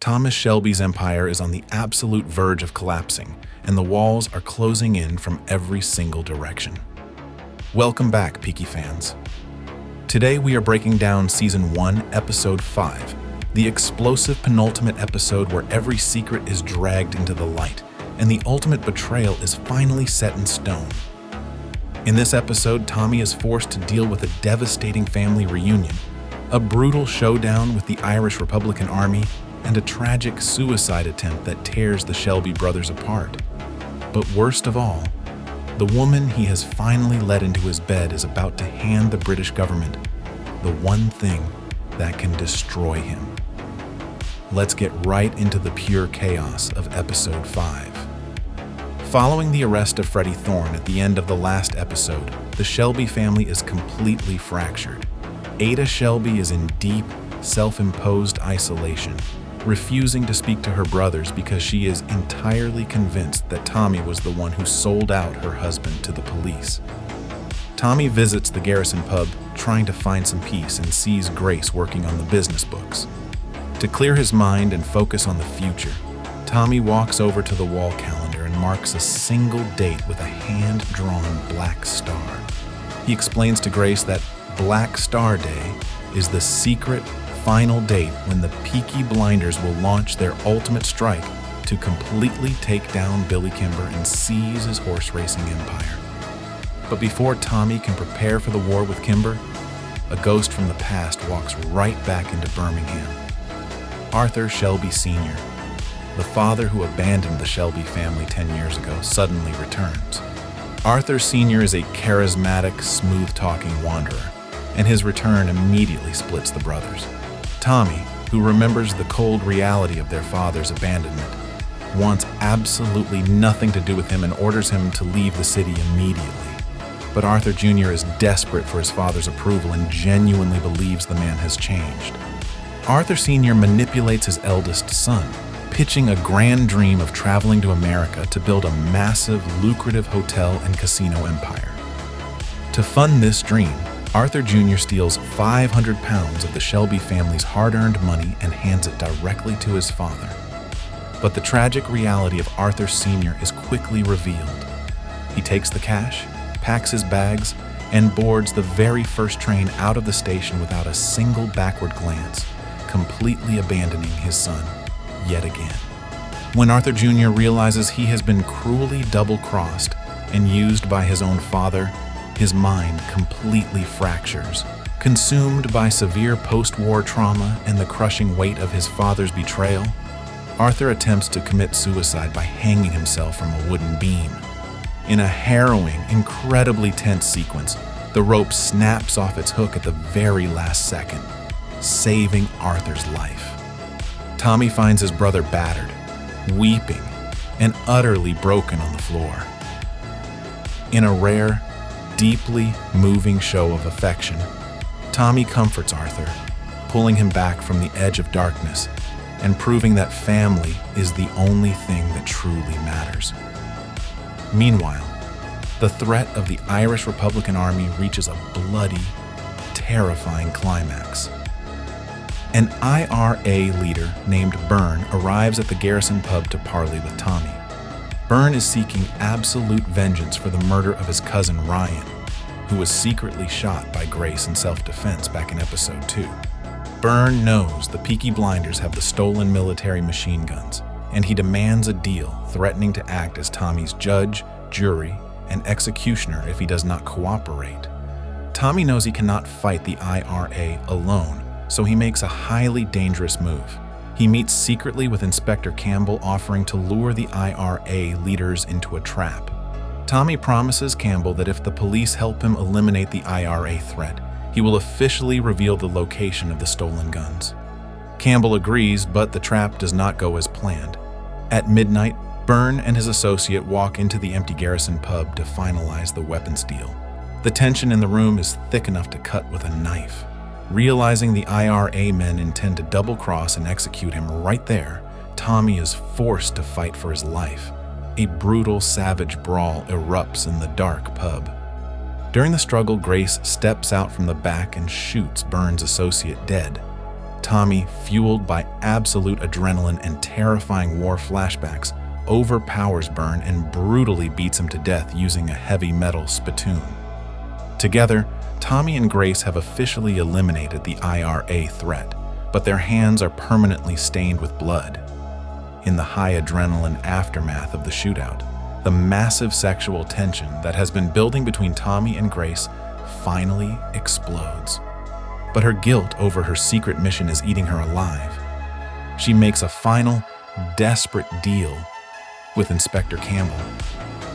Thomas Shelby's empire is on the absolute verge of collapsing, and the walls are closing in from every single direction. Welcome back, Peaky fans. Today we are breaking down Season 1, Episode 5, the explosive penultimate episode where every secret is dragged into the light, and the ultimate betrayal is finally set in stone. In this episode, Tommy is forced to deal with a devastating family reunion, a brutal showdown with the Irish Republican Army, and a tragic suicide attempt that tears the Shelby brothers apart. But worst of all, the woman he has finally led into his bed is about to hand the British government the one thing that can destroy him. Let's get right into the pure chaos of Episode 5. Following the arrest of Freddie Thorne at the end of the last episode, the Shelby family is completely fractured. Ada Shelby is in deep, self-imposed isolation, refusing to speak to her brothers because she is entirely convinced that Tommy was the one who sold out her husband to the police. Tommy visits the Garrison pub, trying to find some peace, and sees Grace working on the business books. To clear his mind and focus on the future, Tommy walks over to the wall calendar and marks a single date with a hand-drawn black star. He explains to Grace that Black Star Day is the secret final date when the Peaky Blinders will launch their ultimate strike to completely take down Billy Kimber and seize his horse racing empire. But before Tommy can prepare for the war with Kimber, a ghost from the past walks right back into Birmingham. Arthur Shelby Sr., the father who abandoned the Shelby family 10 years ago, suddenly returns. Arthur Sr. is a charismatic, smooth-talking wanderer, and his return immediately splits the brothers. Tommy, who remembers the cold reality of their father's abandonment, wants absolutely nothing to do with him and orders him to leave the city immediately. But Arthur Jr. is desperate for his father's approval and genuinely believes the man has changed. Arthur Sr. manipulates his eldest son, pitching a grand dream of traveling to America to build a massive, lucrative hotel and casino empire. To fund this dream, Arthur Jr. steals 500 pounds of the Shelby family's hard-earned money and hands it directly to his father. But the tragic reality of Arthur Sr. is quickly revealed. He takes the cash, packs his bags, and boards the very first train out of the station without a single backward glance, completely abandoning his son yet again. When Arthur Jr. realizes he has been cruelly double-crossed and used by his own father, his mind completely fractures. Consumed by severe post-war trauma and the crushing weight of his father's betrayal, Arthur attempts to commit suicide by hanging himself from a wooden beam. In a harrowing, incredibly tense sequence, the rope snaps off its hook at the very last second, saving Arthur's life. Tommy finds his brother battered, weeping, and utterly broken on the floor. In a rare, deeply moving show of affection, Tommy comforts Arthur, pulling him back from the edge of darkness and proving that family is the only thing that truly matters. Meanwhile, the threat of the Irish Republican Army reaches a bloody, terrifying climax. An IRA leader named Byrne arrives at the Garrison pub to parley with Tommy. Byrne is seeking absolute vengeance for the murder of his cousin Ryan, who was secretly shot by Grace in self-defense back in Episode 2. Byrne knows the Peaky Blinders have the stolen military machine guns, and he demands a deal, threatening to act as Tommy's judge, jury, and executioner if he does not cooperate. Tommy knows he cannot fight the IRA alone, so he makes a highly dangerous move. He meets secretly with Inspector Campbell, offering to lure the IRA leaders into a trap. Tommy promises Campbell that if the police help him eliminate the IRA threat, he will officially reveal the location of the stolen guns. Campbell agrees, but the trap does not go as planned. At midnight, Byrne and his associate walk into the empty Garrison pub to finalize the weapons deal. The tension in the room is thick enough to cut with a knife. Realizing the IRA men intend to double-cross and execute him right there, Tommy is forced to fight for his life. A brutal, savage brawl erupts in the dark pub. During the struggle, Grace steps out from the back and shoots Byrne's associate dead. Tommy, fueled by absolute adrenaline and terrifying war flashbacks, overpowers Byrne and brutally beats him to death using a heavy metal spittoon. Together, Tommy and Grace have officially eliminated the IRA threat, but their hands are permanently stained with blood. In the high adrenaline aftermath of the shootout, the massive sexual tension that has been building between Tommy and Grace finally explodes. But her guilt over her secret mission is eating her alive. She makes a final, desperate deal with Inspector Campbell.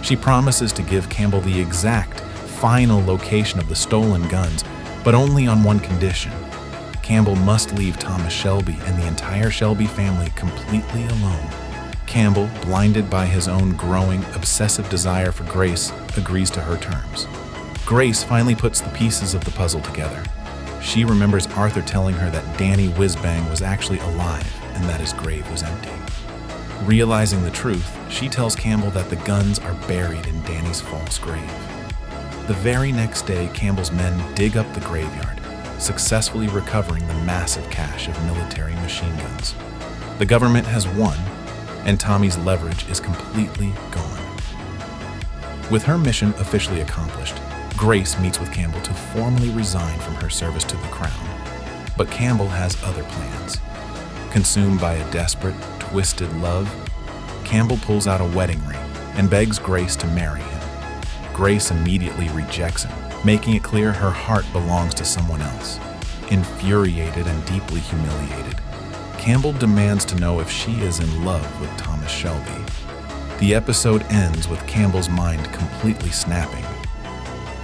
She promises to give Campbell the exact final location of the stolen guns, but only on one condition. Campbell must leave Thomas Shelby and the entire Shelby family completely alone. Campbell, blinded by his own growing, obsessive desire for Grace, agrees to her terms. Grace finally puts the pieces of the puzzle together. She remembers Arthur telling her that Danny Whizbang was actually alive and that his grave was empty. Realizing the truth, she tells Campbell that the guns are buried in Danny's false grave. The very next day, Campbell's men dig up the graveyard, successfully recovering the massive cache of military machine guns. The government has won, and Tommy's leverage is completely gone. With her mission officially accomplished, Grace meets with Campbell to formally resign from her service to the crown. But Campbell has other plans. Consumed by a desperate, twisted love, Campbell pulls out a wedding ring and begs Grace to marry him. Grace immediately rejects him, making it clear her heart belongs to someone else. Infuriated and deeply humiliated, Campbell demands to know if she is in love with Thomas Shelby. The episode ends with Campbell's mind completely snapping.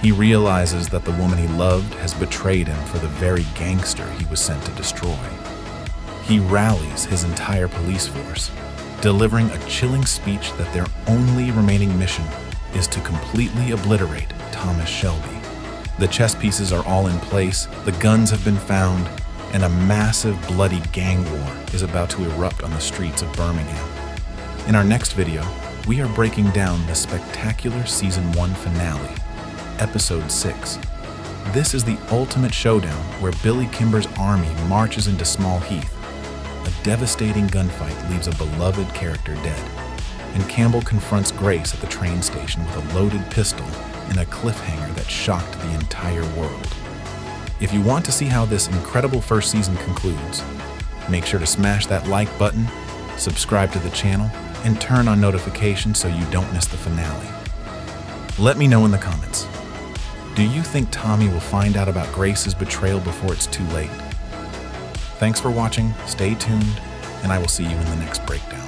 He realizes that the woman he loved has betrayed him for the very gangster he was sent to destroy. He rallies his entire police force, delivering a chilling speech that their only remaining mission is to completely obliterate Thomas Shelby. The chess pieces are all in place, the guns have been found, and a massive bloody gang war is about to erupt on the streets of Birmingham. In our next video, we are breaking down the spectacular Season 1 finale, Episode 6. This is the ultimate showdown where Billy Kimber's army marches into Small Heath. A devastating gunfight leaves a beloved character dead, and Campbell confronts Grace at the train station with a loaded pistol and a cliffhanger that shocked the entire world. If you want to see how this incredible first season concludes, make sure to smash that like button, subscribe to the channel, and turn on notifications so you don't miss the finale. Let me know in the comments. Do you think Tommy will find out about Grace's betrayal before it's too late? Thanks for watching, stay tuned, and I will see you in the next breakdown.